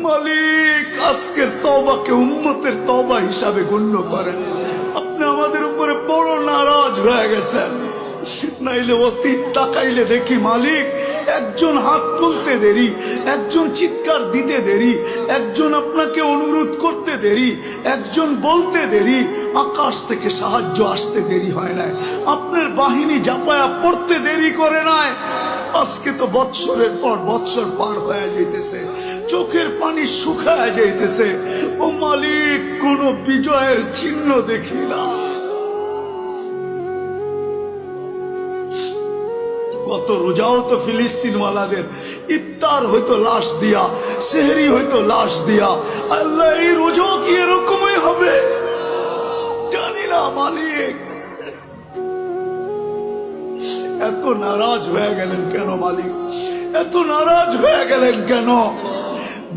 মালিক আজকের তওবাকে উম্মতের তওবা হিসাবে গণ্য করেন। আপনি আমাদের উপরে বড় নারাজ হয়ে গেছেন। নাইলে অতীত তাকাইলে দেখি মালিক একজন হাত তুলতে দেরি, একজন চিৎকার দিতে দেরি, একজন আপনাকে অনুরোধ করতে দেরি, একজন বলতে দেরি, আকাশ থেকে সাহায্য আসতে দেরি হয় নাই, আপনার বাহিনী জাপায়া পড়তে দেরি করে নাই। আজকে তো বৎসরের পর বৎসর পার হয়ে যাইতেছে, চোখের পানি শুকায় যাইতেছে। ও মালিক কোন বিজয়ের চিহ্ন দেখি না। কত রোজাও তো ফিলিস্তিন ওয়ালাদের ইফতার হয়তো লাশ দিয়া, সেহরি হয়তো লাশ দিয়া। আল্লাহ এই রোজাও কি এরকমই হবে জানি না মালিক। এত নারাজ হয়ে গেলেন কেন মালিক? এত নারাজ হয়ে গেলেন কেন?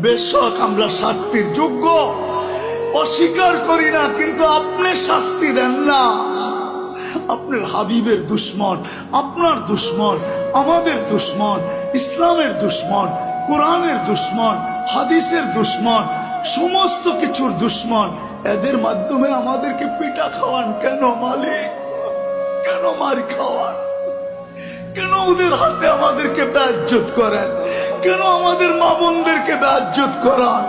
বেশক আমরা শাস্তির যোগ্য, অস্বীকার করি না, কিন্তু আপনি শাস্তি দেন না। আপনার হাবিবের দুশ্মন, আপনার দুশ্মন, আমাদের দুশ্মন, ইসলামের দুশ্মন, কোরআনের দুশ্মন, হাদিসের দুশ্মন, সমস্ত কিছুর দুশ্মন, এদের মাধ্যমে আমাদেরকে পিটা খাওয়ান কেন মালিক? কেন মার খাওয়ান? কেন ওদের হাতে আমাদেরকে বেইজ্জত করেন? কেন আমাদের মা বোনদেরকে বেইজ্জত করান?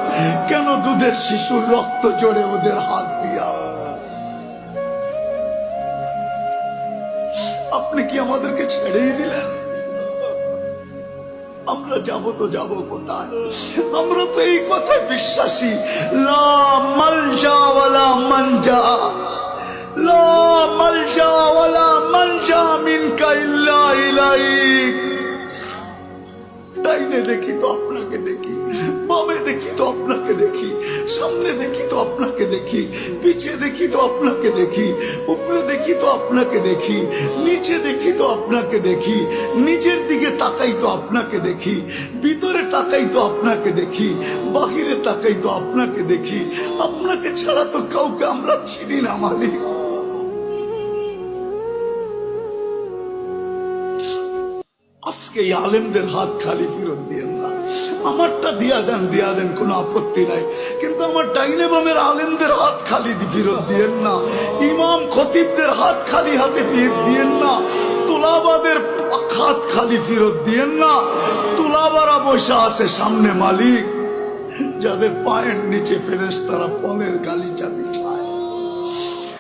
কেন দুধের শিশুর রক্ত জড়ে ওদের হাত দিয়া? আপনি কি আমাদেরকে ছেড়েই দিলেন? আমরা যাব তো যাব কোথায়? আমরা তো এই কথায় বিশ্বাসী, লা মালজা ওয়ালা মানজা, লা মালজা ওয়ালা মানজা মিনকা ইল্লা ইলাইক। ডাইনে দেখি তো আপনাকে দেখি, বামে দেখি তো আপনাকে দেখি, সামনে দেখি তো আপনাকে দেখি, পিছে দেখি তো আপনাকে দেখি, উপরে দেখি তো আপনাকে দেখি, নিচে দেখি তো আপনাকে দেখি, নিচের দিকে তাকাই তো আপনাকে দেখি, ভিতরে তাকাই তো আপনাকে দেখি, বাহিরে তাকাই তো আপনাকে দেখি। আপনাকে ছাড়া তো কাউকে আমরা চিনি না মালিক। আজকে এই আলেমদের হাত খালি ফেরত দিয়েন না। আমারটা দিয়া দেন, কোনো আপত্তি নাই, কিন্তু আমার ডাইনে বামের আলেমদের হাত খালি ফেরত দিয়েন না। ইমাম খতিবদের হাত খালি হাতে ফেরত দিয়েন না। তোলাবাদের হাত খালি ফেরত দিয়েন না। তোলাবারা বসে আছে সামনে মালিক, যাদের পায়ের নিচে ফেরেশতারা পনের গালিচা বিছায়।